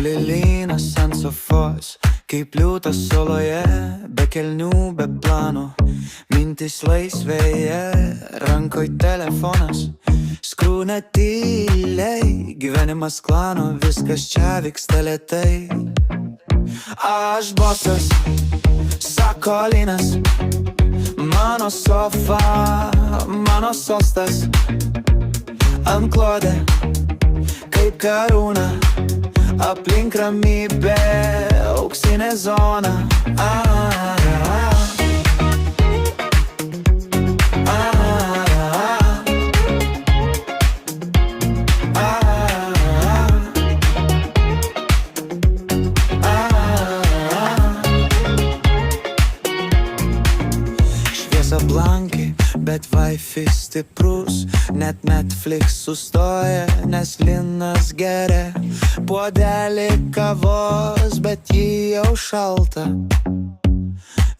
Guli lynas ant sofos, kaip liūtas soloje, be kelnių, be plano, mintis laisvėje, rankoj telefonas, skrūna tyliai, gyvenimas klano, viskas čia vyksta lėtai. Aš bosas, sako Linas, mano sofa, mano sostas, antklodė, kaip karūna, aplink ramybė, auksinė zona. Šviesa blanki, bet Wi-Fi stiprus, net Netflix sustoja, nes Linas geria puodelį kavos, bet ji jau šalta.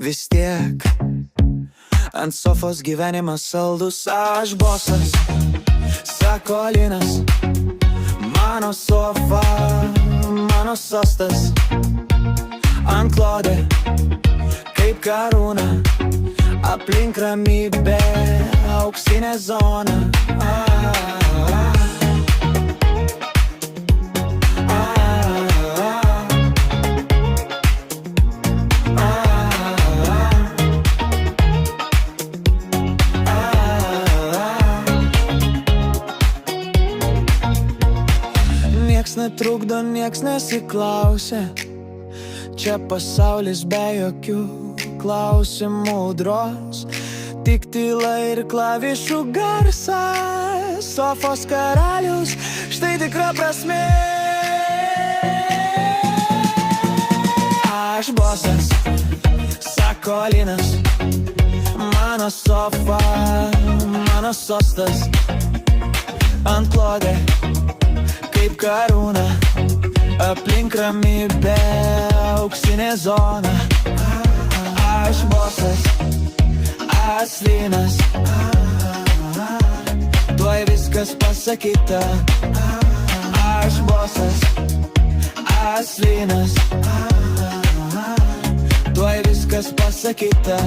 Vis tiek ant sofos gyvenimas saldus. Aš bosas, sako Linas, mano sofa, mano sostas, antklodė, kaip karūna, aplink ramybė, auksinė zona. Nieks netrukdo, nieks nesiklausia, čia pasaulis be jokių klausimų audros, tik tyla ir klavišų garsas, sofos karalius, štai tikra prasmė. Aš bosas, sako Linas, mano sofa, mano sostas, antklodė, kaip karūna, aplink ramybė, auksinė zona. Aš bosas, aš Linas, tuoj viskas pasakyta. Aš bosas, aš Linas, tuoj viskas pasakyta.